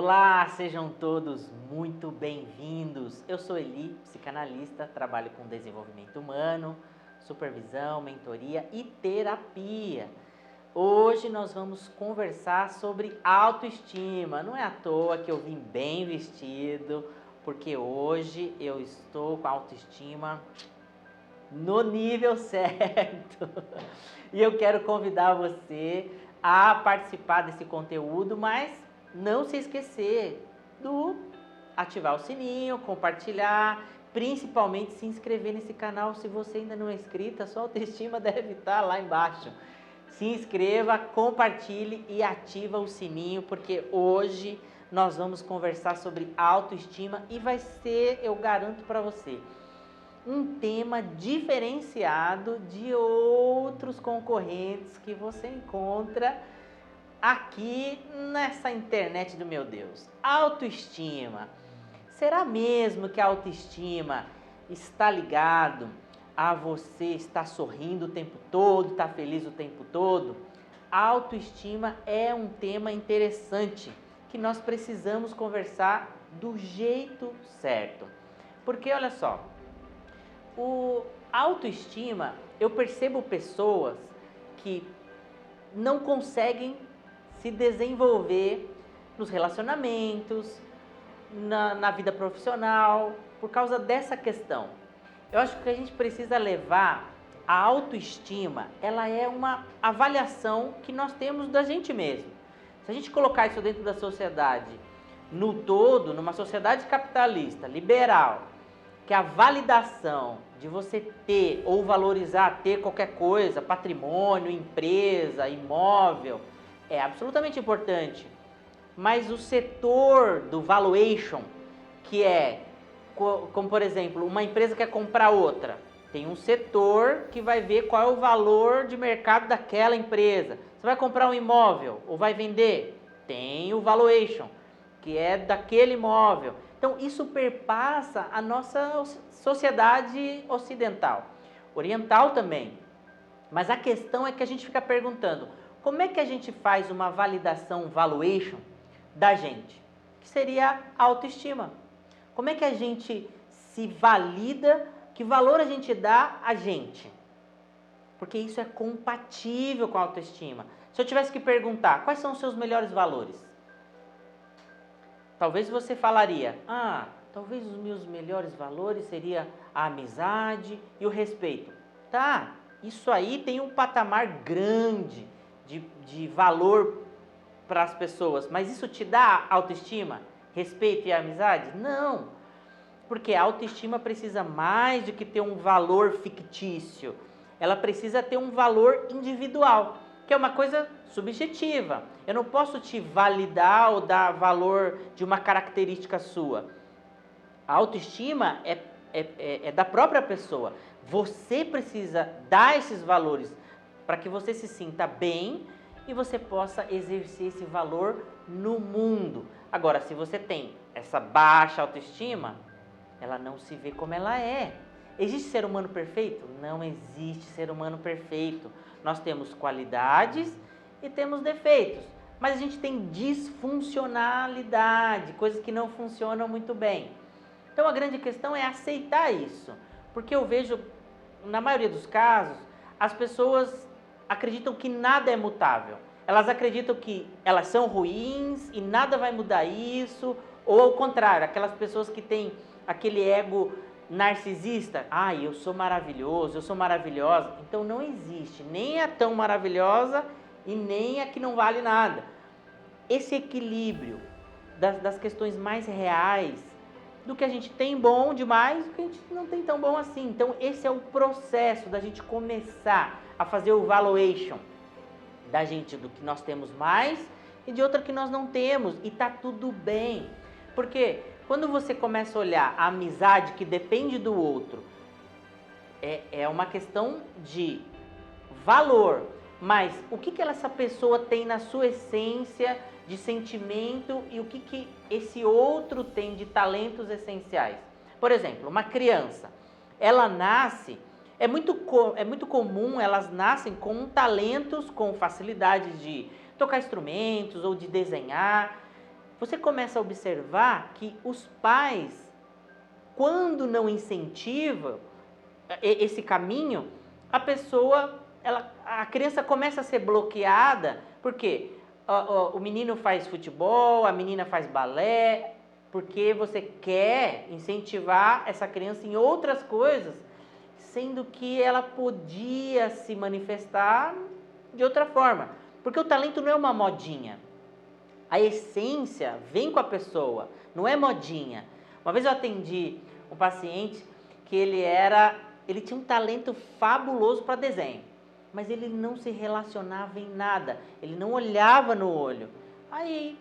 Olá, sejam todos muito bem-vindos. Eu sou Eli, psicanalista, trabalho com desenvolvimento humano, supervisão, mentoria e terapia. Hoje nós vamos conversar sobre autoestima. Não é à toa que eu vim bem vestido, porque hoje eu estou com a autoestima no nível certo. E eu quero convidar você a participar desse conteúdo, mas não se esquecer do ativar o sininho, compartilhar, principalmente se inscrever nesse canal. Se você ainda não é inscrito, a sua autoestima deve estar lá embaixo. Se inscreva, compartilhe e ativa o sininho, porque hoje nós vamos conversar sobre autoestima e vai ser, eu garanto para você, um tema diferenciado de outros concorrentes que você encontra aqui nessa internet do meu Deus. Autoestima. Será mesmo que a autoestima está ligado a você estar sorrindo o tempo todo, estar feliz o tempo todo? A autoestima é um tema interessante que nós precisamos conversar do jeito certo. Porque olha só, a autoestima, eu percebo pessoas que não conseguem se desenvolver nos relacionamentos, na vida profissional, por causa dessa questão. Eu acho que a gente precisa levar a autoestima, ela é uma avaliação que nós temos da gente mesmo. Se a gente colocar isso dentro da sociedade, no todo, numa sociedade capitalista, liberal, que a validação de você ter ou valorizar, ter qualquer coisa, patrimônio, empresa, imóvel, é absolutamente importante. Mas o setor do valuation, que é, como por exemplo, uma empresa quer comprar outra, tem um setor que vai ver qual é o valor de mercado daquela empresa. Você vai comprar um imóvel ou vai vender? Tem o valuation, que é daquele imóvel. Então, isso perpassa a nossa sociedade ocidental, oriental também. Mas a questão é que a gente fica perguntando, como é que a gente faz uma validação, valuation, da gente? Que seria a autoestima. Como é que a gente se valida, que valor a gente dá a gente? Porque isso é compatível com a autoestima. Se eu tivesse que perguntar, quais são os seus melhores valores? Talvez você falaria, talvez os meus melhores valores seria a amizade e o respeito. Tá, isso aí tem um patamar grande de valor para as pessoas, mas isso te dá autoestima, respeito e amizade? Não, porque a autoestima precisa mais do que ter um valor fictício, ela precisa ter um valor individual, que é uma coisa subjetiva. Eu não posso te validar ou dar valor de uma característica sua. A autoestima é da própria pessoa. Você precisa dar esses valores para que você se sinta bem e você possa exercer esse valor no mundo. Agora, se você tem essa baixa autoestima, ela não se vê como ela é. Existe ser humano perfeito? Não existe ser humano perfeito. Nós temos qualidades e temos defeitos, mas a gente tem disfuncionalidade, coisas que não funcionam muito bem. Então a grande questão é aceitar isso, porque eu vejo, na maioria dos casos, as pessoas acreditam que nada é mutável. Elas acreditam que elas são ruins e nada vai mudar isso, ou ao contrário, aquelas pessoas que têm aquele ego narcisista, eu sou maravilhoso, eu sou maravilhosa. Então não existe nem a tão maravilhosa e nem a que não vale nada. Esse equilíbrio das questões mais reais, do que a gente tem bom demais e do que a gente não tem tão bom assim. Então esse é o processo da gente começar a fazer o valuation da gente, do que nós temos mais e de outra que nós não temos, e tá tudo bem. Porque quando você começa a olhar a amizade que depende do outro, é uma questão de valor, mas o que essa pessoa tem na sua essência de sentimento e o que esse outro tem de talentos essenciais. Por exemplo, uma criança, ela nasce, é muito comum, elas nascem com talentos, com facilidade de tocar instrumentos ou de desenhar. você começa a observar que os pais, quando não incentivam esse caminho, a criança começa a ser bloqueada, porque o menino faz futebol, a menina faz balé, porque você quer incentivar essa criança em outras coisas, sendo que ela podia se manifestar de outra forma, porque o talento não é uma modinha. A essência vem com a pessoa, não é modinha. Uma vez eu atendi um paciente que ele tinha um talento fabuloso para desenho, mas ele não se relacionava em nada, ele não olhava no olho. Aí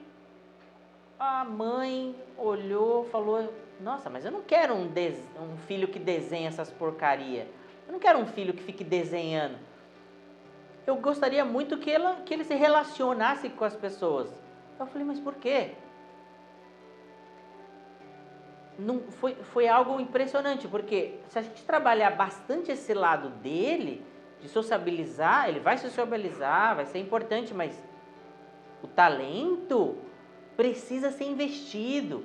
a mãe olhou, falou: nossa, mas eu não quero um filho que desenha essas porcaria. Eu não quero um filho que fique desenhando. Eu gostaria muito que ele se relacionasse com as pessoas. Eu falei: mas por quê? Não, foi algo impressionante, porque se a gente trabalhar bastante esse lado dele, de sociabilizar, ele vai se sociabilizar, vai ser importante, mas o talento precisa ser investido.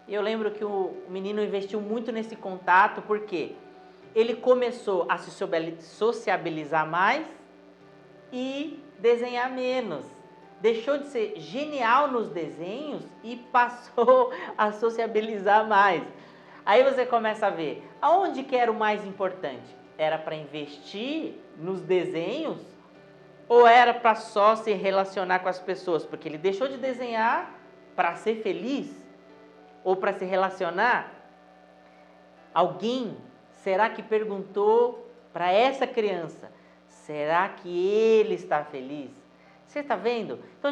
Eu lembro que o menino investiu muito nesse contato, porque ele começou a se sociabilizar mais e desenhar menos. Deixou de ser genial nos desenhos e passou a sociabilizar mais. Aí você começa a ver, aonde que era o mais importante? Era para investir nos desenhos ou era para só se relacionar com as pessoas? Porque ele deixou de desenhar para ser feliz ou para se relacionar? Alguém, será que perguntou para essa criança, será que ele está feliz? Você está vendo? Então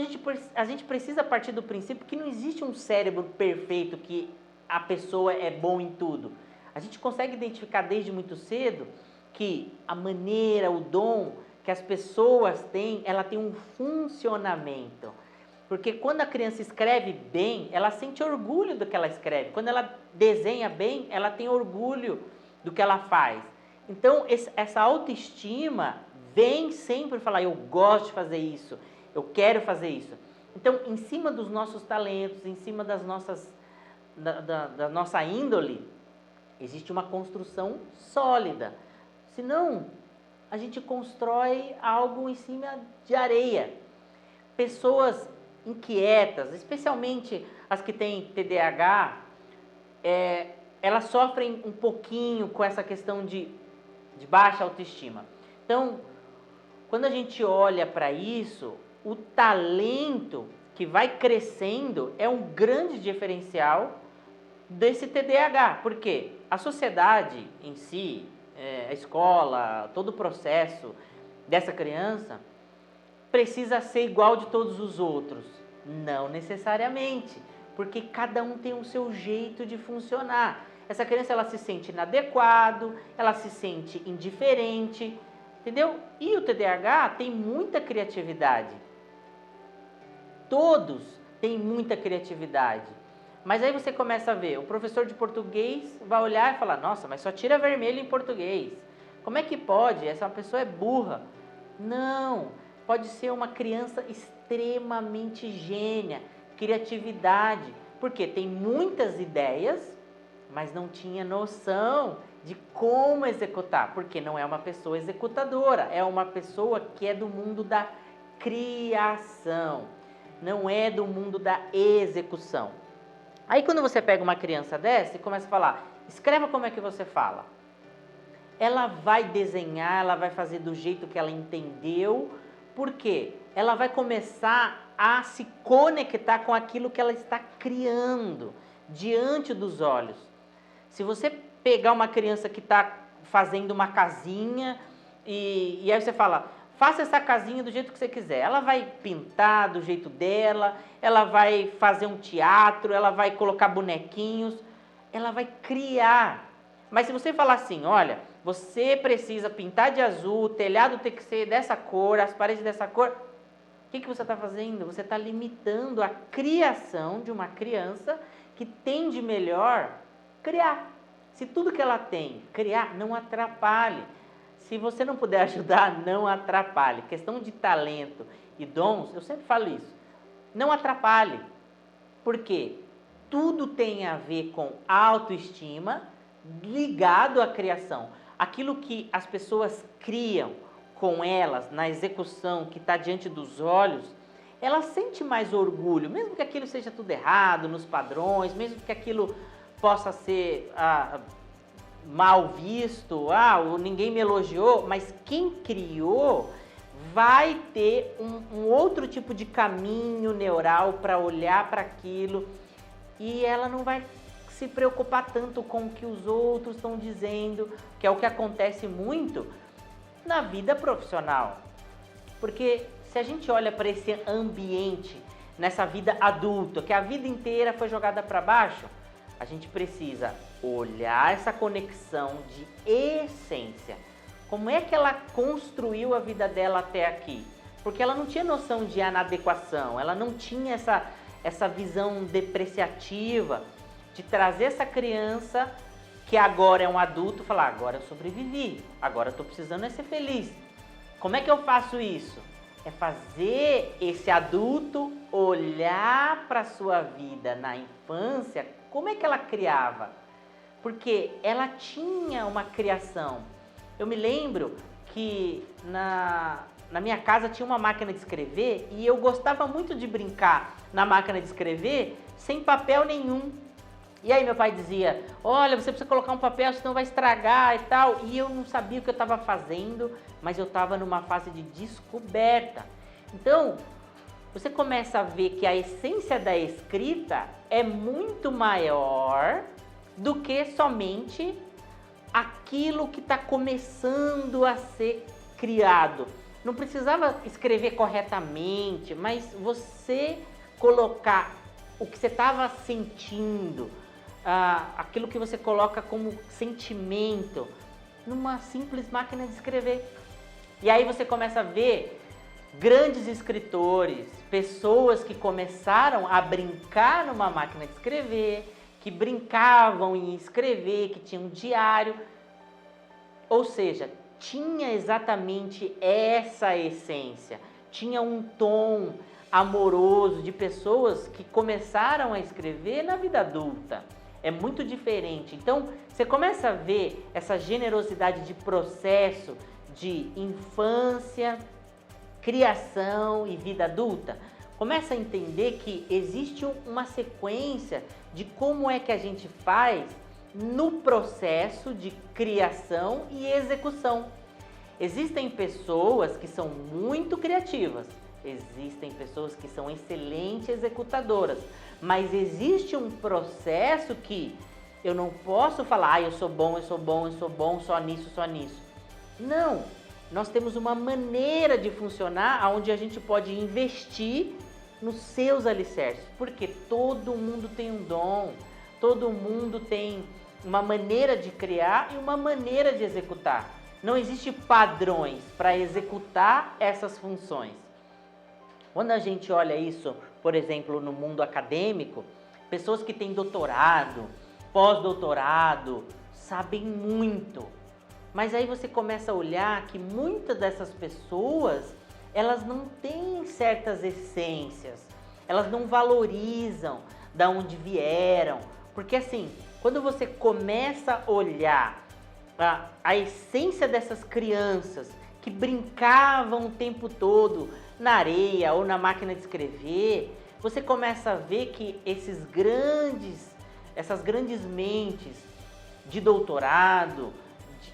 a gente precisa partir do princípio que não existe um cérebro perfeito, que a pessoa é bom em tudo. A gente consegue identificar desde muito cedo que a maneira, o dom que as pessoas têm, ela tem um funcionamento. Porque quando a criança escreve bem, ela sente orgulho do que ela escreve. Quando ela desenha bem, ela tem orgulho do que ela faz. Então, essa autoestima vem sempre falar: eu gosto de fazer isso, eu quero fazer isso. Então, em cima dos nossos talentos, em cima da nossa índole, existe uma construção sólida. Senão, a gente constrói algo em cima de areia. Pessoas inquietas, especialmente as que têm TDAH, elas sofrem um pouquinho com essa questão de baixa autoestima. Então, quando a gente olha para isso, o talento que vai crescendo é um grande diferencial desse TDAH, porque a sociedade em si, a escola, todo o processo dessa criança precisa ser igual de todos os outros. Não necessariamente, porque cada um tem o seu jeito de funcionar. Essa criança, ela se sente inadequado, ela se sente indiferente, entendeu? E o TDAH tem muita criatividade. Todos têm muita criatividade. Mas aí você começa a ver, o professor de português vai olhar e falar: nossa, mas só tira vermelho em português. Como é que pode? Essa pessoa é burra. Não, pode ser uma criança extremamente gênia, criatividade, porque tem muitas ideias, mas não tinha noção de como executar, porque não é uma pessoa executadora, é uma pessoa que é do mundo da criação, não é do mundo da execução. Aí quando você pega uma criança dessa e começa a falar: escreva como é que você fala. Ela vai desenhar, ela vai fazer do jeito que ela entendeu, porque ela vai começar a se conectar com aquilo que ela está criando diante dos olhos. Se você pegar uma criança que está fazendo uma casinha e aí você fala: faça essa casinha do jeito que você quiser. Ela vai pintar do jeito dela, ela vai fazer um teatro, ela vai colocar bonequinhos, ela vai criar. Mas se você falar assim: olha, você precisa pintar de azul, o telhado tem que ser dessa cor, as paredes dessa cor, o que você está fazendo? Você está limitando a criação de uma criança que tem de melhor criar. Se tudo que ela tem, criar, não atrapalhe. Se você não puder ajudar, não atrapalhe. Questão de talento e dons, eu sempre falo isso. Não atrapalhe. Porque tudo tem a ver com autoestima ligado à criação. Aquilo que as pessoas criam com elas, na execução que está diante dos olhos, ela sente mais orgulho, mesmo que aquilo seja tudo errado, nos padrões, mesmo que aquilo possa ser mal visto, ninguém me elogiou, mas quem criou vai ter um outro tipo de caminho neural para olhar para aquilo e ela não vai se preocupar tanto com o que os outros estão dizendo, que é o que acontece muito na vida profissional. Porque se a gente olha para esse ambiente, nessa vida adulta, que a vida inteira foi jogada para baixo, a gente precisa olhar essa conexão de essência. Como é que ela construiu a vida dela até aqui? Porque ela não tinha noção de inadequação, ela não tinha essa visão depreciativa de trazer essa criança que agora é um adulto, falar, agora eu sobrevivi, agora eu estou precisando ser feliz. Como é que eu faço isso? É fazer esse adulto olhar para a sua vida na infância, como é que ela criava? Porque ela tinha uma criação. Eu me lembro que na minha casa tinha uma máquina de escrever e eu gostava muito de brincar na máquina de escrever sem papel nenhum. E aí meu pai dizia, olha, você precisa colocar um papel, senão vai estragar e tal. E eu não sabia o que eu estava fazendo, mas eu estava numa fase de descoberta. Então, você começa a ver que a essência da escrita é muito maior do que somente aquilo que está começando a ser criado. Não precisava escrever corretamente, mas você colocar o que você estava sentindo, aquilo que você coloca como sentimento, numa simples máquina de escrever. E aí você começa a ver grandes escritores, pessoas que começaram a brincar numa máquina de escrever, que brincavam em escrever, que tinham um diário. Ou seja, tinha exatamente essa essência, tinha um tom amoroso de pessoas que começaram a escrever na vida adulta. É muito diferente. Então, você começa a ver essa generosidade de processo de infância, criação e vida adulta. Começa a entender que existe uma sequência de como é que a gente faz no processo de criação e execução. Existem pessoas que são muito criativas, existem pessoas que são excelentes executadoras, mas existe um processo que eu não posso falar, eu sou bom, eu sou bom, eu sou bom, só nisso, só nisso. Não, nós temos uma maneira de funcionar onde a gente pode investir nos seus alicerces, porque todo mundo tem um dom, todo mundo tem uma maneira de criar e uma maneira de executar. Não existe padrões para executar essas funções. Quando a gente olha isso, por exemplo, no mundo acadêmico, pessoas que têm doutorado, pós-doutorado, sabem muito. Mas aí você começa a olhar que muitas dessas pessoas, elas não têm certas essências, elas não valorizam da onde vieram. Porque assim, quando você começa a olhar a essência dessas crianças que brincavam o tempo todo na areia ou na máquina de escrever, você começa a ver que essas grandes mentes de doutorado,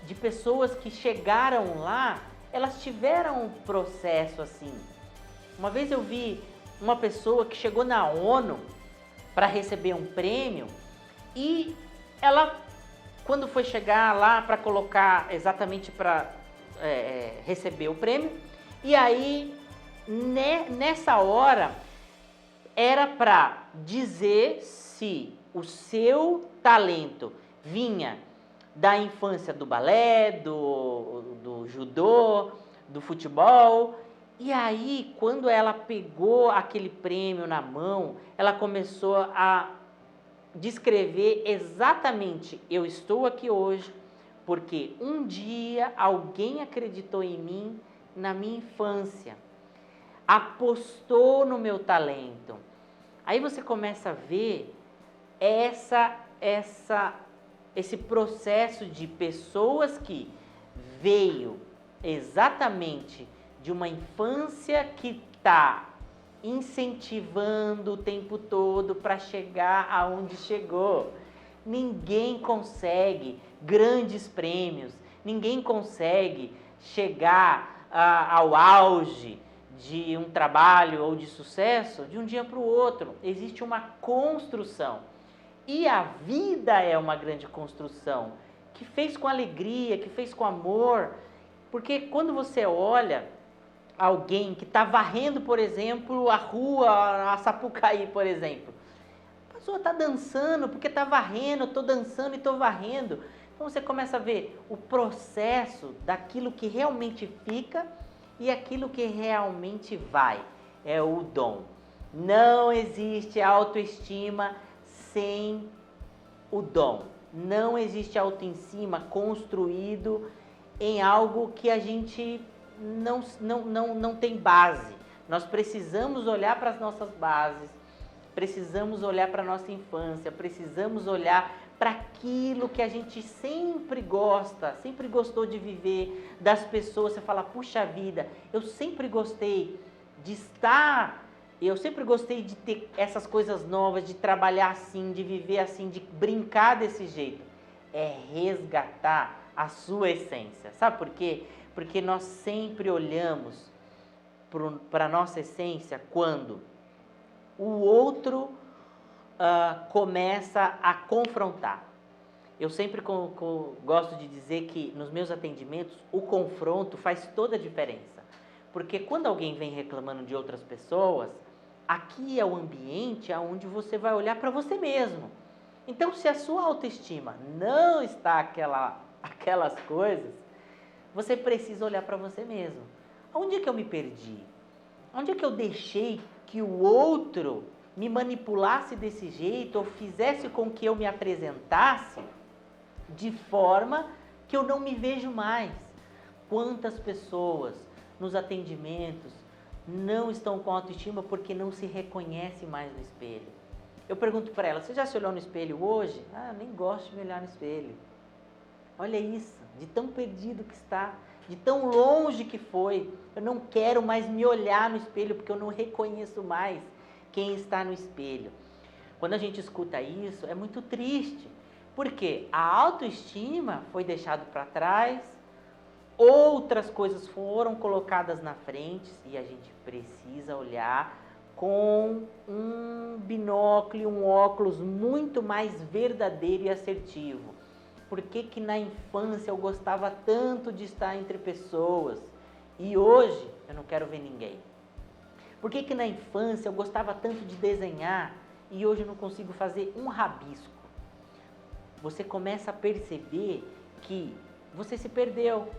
de pessoas que chegaram lá, elas tiveram um processo assim. Uma vez eu vi uma pessoa que chegou na ONU para receber um prêmio e ela, quando foi chegar lá para colocar exatamente para receber o prêmio, e aí nessa hora era para dizer se o seu talento vinha da infância do balé, do judô, do futebol. E aí, quando ela pegou aquele prêmio na mão, ela começou a descrever exatamente: eu estou aqui hoje porque um dia alguém acreditou em mim na minha infância, apostou no meu talento, Aí você começa a ver esse processo de pessoas que veio exatamente de uma infância que está incentivando o tempo todo para chegar aonde chegou. Ninguém consegue grandes prêmios, ninguém consegue chegar ao auge de um trabalho ou de sucesso de um dia para o outro. Existe uma construção. E a vida é uma grande construção, que fez com alegria, que fez com amor. Porque quando você olha alguém que está varrendo, por exemplo, a rua, a Sapucaí, por exemplo. A pessoa está dançando porque está varrendo, estou dançando e estou varrendo. Então você começa a ver o processo daquilo que realmente fica e aquilo que realmente vai. É o dom. Não existe autoestima sem o dom. Não existe autoestima construído em algo que a gente não tem base. Nós precisamos olhar para as nossas bases, precisamos olhar para a nossa infância, precisamos olhar para aquilo que a gente sempre gosta, sempre gostou de viver, das pessoas. Você fala, puxa vida, eu sempre gostei de estar, eu sempre gostei de ter essas coisas novas, de trabalhar assim, de viver assim, de brincar desse jeito. É resgatar a sua essência. Sabe por quê? Porque nós sempre olhamos para a nossa essência quando o outro começa a confrontar. Eu sempre gosto de dizer que nos meus atendimentos o confronto faz toda a diferença. Porque quando alguém vem reclamando de outras pessoas, aqui é o ambiente onde você vai olhar para você mesmo. Então, se a sua autoestima não está aquelas coisas, você precisa olhar para você mesmo. Onde é que eu me perdi? Onde é que eu deixei que o outro me manipulasse desse jeito ou fizesse com que eu me apresentasse de forma que eu não me vejo mais? Quantas pessoas nos atendimentos não estão com autoestima porque não se reconhecem mais no espelho? Eu pergunto para ela, você já se olhou no espelho hoje? Ah, nem gosto de me olhar no espelho. Olha isso, de tão perdido que está, de tão longe que foi. Eu não quero mais me olhar no espelho porque eu não reconheço mais quem está no espelho. Quando a gente escuta isso, é muito triste, porque a autoestima foi deixada para trás, outras coisas foram colocadas na frente e a gente precisa olhar com um binóculo, um óculos muito mais verdadeiro e assertivo. Por que na infância eu gostava tanto de estar entre pessoas e hoje eu não quero ver ninguém? Por que na infância eu gostava tanto de desenhar e hoje eu não consigo fazer um rabisco? Você começa a perceber que você se perdeu.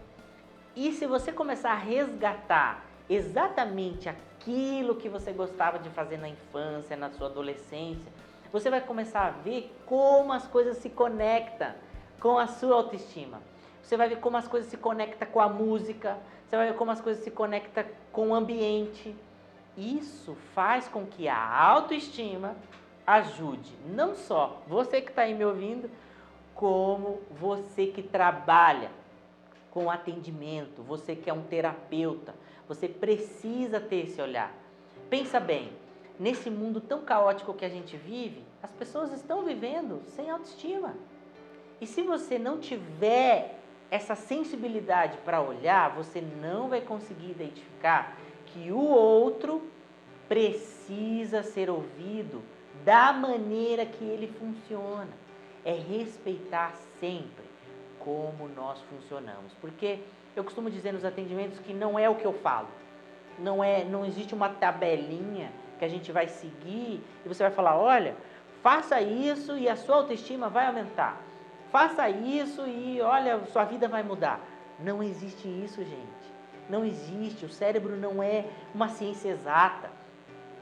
E se você começar a resgatar exatamente aquilo que você gostava de fazer na infância, na sua adolescência, você vai começar a ver como as coisas se conectam com a sua autoestima. Você vai ver como as coisas se conectam com a música, você vai ver como as coisas se conectam com o ambiente. Isso faz com que a autoestima ajude não só você que está aí me ouvindo, como você que trabalha com atendimento, você que é um terapeuta. Você precisa ter esse olhar. Pensa bem, nesse mundo tão caótico que a gente vive, as pessoas estão vivendo sem autoestima. E se você não tiver essa sensibilidade para olhar, você não vai conseguir identificar que o outro precisa ser ouvido da maneira que ele funciona. É respeitar sempre como nós funcionamos. Porque eu costumo dizer nos atendimentos que não é o que eu falo. Não existe uma tabelinha que a gente vai seguir e você vai falar, olha, faça isso e a sua autoestima vai aumentar. Faça isso e olha, sua vida vai mudar. Não existe isso, gente. Não existe. O cérebro não é uma ciência exata.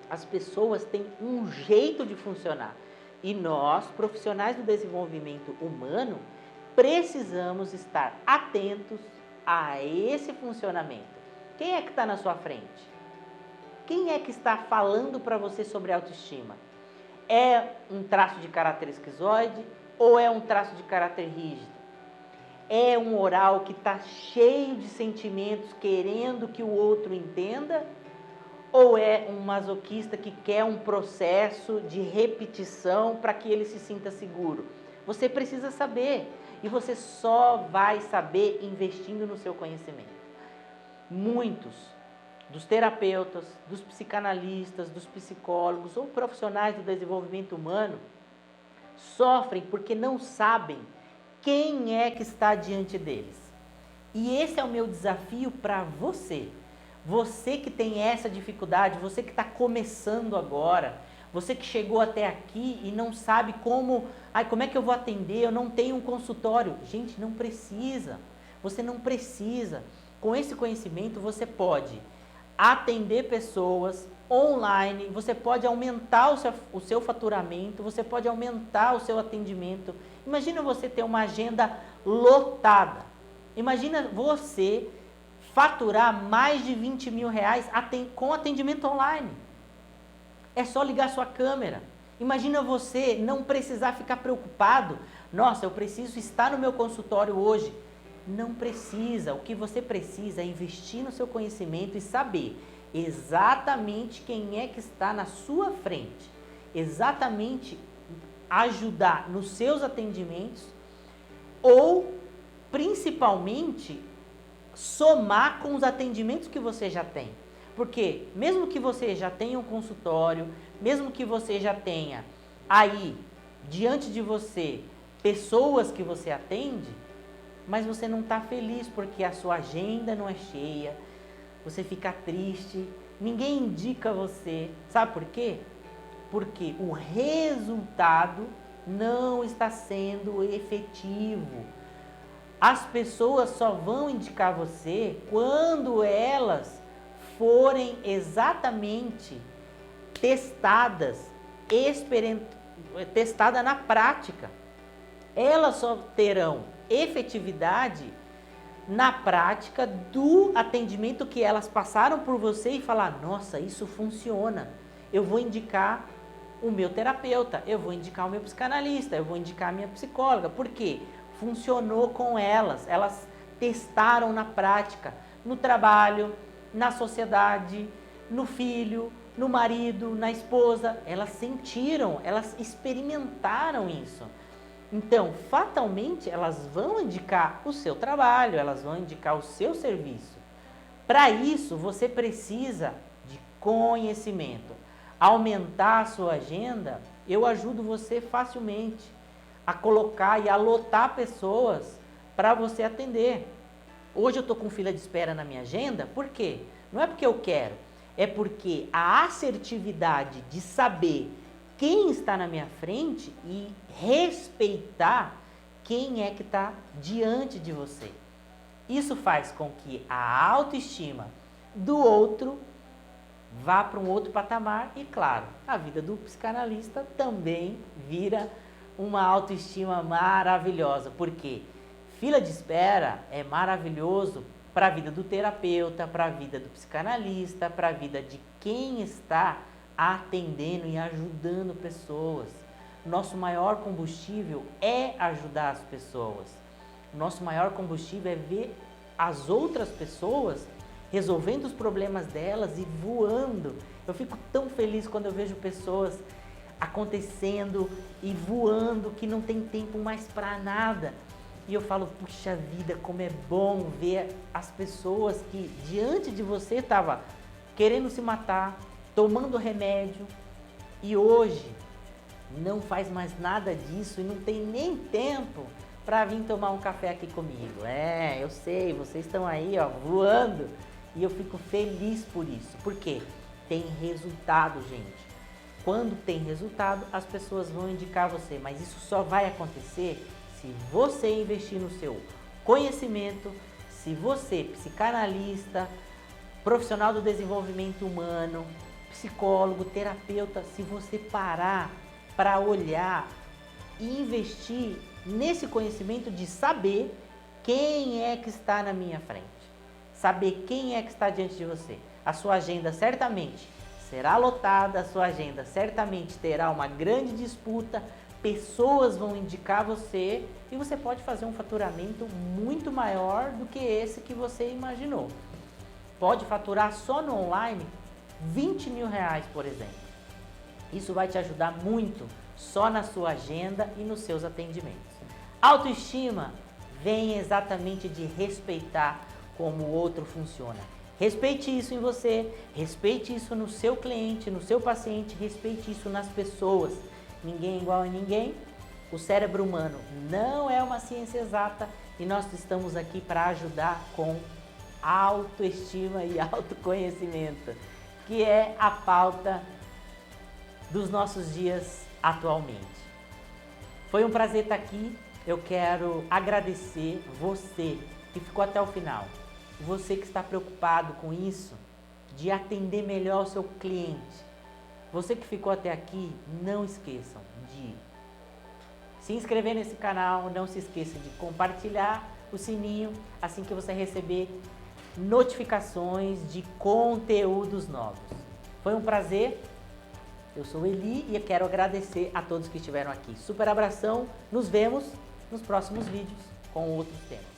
As pessoas têm um jeito de funcionar. E nós, profissionais do desenvolvimento humano, precisamos estar atentos a esse funcionamento. Quem é que está na sua frente? Quem é que está falando para você sobre autoestima? É um traço de caráter esquizoide ou é um traço de caráter rígido? É um oral que está cheio de sentimentos, querendo que o outro entenda? Ou é um masoquista que quer um processo de repetição para que ele se sinta seguro? Você precisa saber, e você só vai saber investindo no seu conhecimento. Muitos dos terapeutas, dos psicanalistas, dos psicólogos ou profissionais do desenvolvimento humano sofrem porque não sabem quem é que está diante deles. E esse é o meu desafio para você. Você que tem essa dificuldade, você que está começando agora, você que chegou até aqui e não sabe como é que eu vou atender, eu não tenho um consultório. Gente, não precisa, você não precisa. Com esse conhecimento você pode atender pessoas online, você pode aumentar o seu faturamento, você pode aumentar o seu atendimento. Imagina você ter uma agenda lotada, imagina você faturar mais de 20 mil reais com atendimento online. É só ligar sua câmera. Imagina você não precisar ficar preocupado. Nossa, eu preciso estar no meu consultório hoje. Não precisa. O que você precisa é investir no seu conhecimento e saber exatamente quem é que está na sua frente. Exatamente ajudar nos seus atendimentos ou, principalmente, somar com os atendimentos que você já tem. Porque mesmo que você já tenha um consultório, mesmo que você já tenha aí diante de você pessoas que você atende, mas você não está feliz porque a sua agenda não é cheia, você fica triste, ninguém indica você. Sabe por quê? Porque o resultado não está sendo efetivo. As pessoas só vão indicar você quando elas forem exatamente testadas na prática. Elas só terão efetividade na prática do atendimento que elas passaram por você e falar: nossa, isso funciona, eu vou indicar o meu terapeuta, eu vou indicar o meu psicanalista, eu vou indicar a minha psicóloga. Por quê? Funcionou com elas testaram na prática, no trabalho, na sociedade, no filho, no marido, na esposa. Elas sentiram, elas experimentaram isso. Então, fatalmente, elas vão indicar o seu trabalho, elas vão indicar o seu serviço. Para isso, você precisa de conhecimento. Aumentar a sua agenda, eu ajudo você facilmente a colocar e a lotar pessoas para você atender. Hoje eu estou com fila de espera na minha agenda, por quê? Não é porque eu quero, é porque a assertividade de saber quem está na minha frente e respeitar quem é que está diante de você. Isso faz com que a autoestima do outro vá para um outro patamar e, claro, a vida do psicanalista também vira uma autoestima maravilhosa, porque fila de espera é maravilhoso para a vida do terapeuta, para a vida do psicanalista, para a vida de quem está atendendo e ajudando pessoas. Nosso maior combustível é ajudar as pessoas. Nosso maior combustível é ver as outras pessoas resolvendo os problemas delas e voando. Eu fico tão feliz quando eu vejo pessoas acontecendo e voando que não tem tempo mais para nada. E eu falo, puxa vida, como é bom ver as pessoas que diante de você estavam querendo se matar, tomando remédio, e hoje não faz mais nada disso e não tem nem tempo para vir tomar um café aqui comigo. Eu sei, vocês estão aí, ó, voando, e eu fico feliz por isso. Por quê? Tem resultado, gente. Quando tem resultado, as pessoas vão indicar você, mas isso só vai acontecer se você investir no seu conhecimento, se você, psicanalista, profissional do desenvolvimento humano, psicólogo, terapeuta, se você parar para olhar e investir nesse conhecimento de saber quem é que está na minha frente, saber quem é que está diante de você. A sua agenda certamente será lotada, a sua agenda certamente terá uma grande disputa, pessoas vão indicar você e você pode fazer um faturamento muito maior do que esse que você imaginou. Pode faturar só no online 20 mil reais, por exemplo. Isso vai te ajudar muito só na sua agenda e nos seus atendimentos. Autoestima vem exatamente de respeitar como o outro funciona. Respeite isso em você, respeite isso no seu cliente, no seu paciente, respeite isso nas pessoas. Ninguém é igual a ninguém. O cérebro humano não é uma ciência exata e nós estamos aqui para ajudar com autoestima e autoconhecimento, que é a pauta dos nossos dias atualmente. Foi um prazer estar aqui. Eu quero agradecer você que ficou até o final. Você que está preocupado com isso, de atender melhor o seu cliente. Você que ficou até aqui, não esqueçam de se inscrever nesse canal, não se esqueça de compartilhar o sininho assim que você receber notificações de conteúdos novos. Foi um prazer. Eu sou Eli e eu quero agradecer a todos que estiveram aqui. Super abração, nos vemos nos próximos vídeos com outros temas.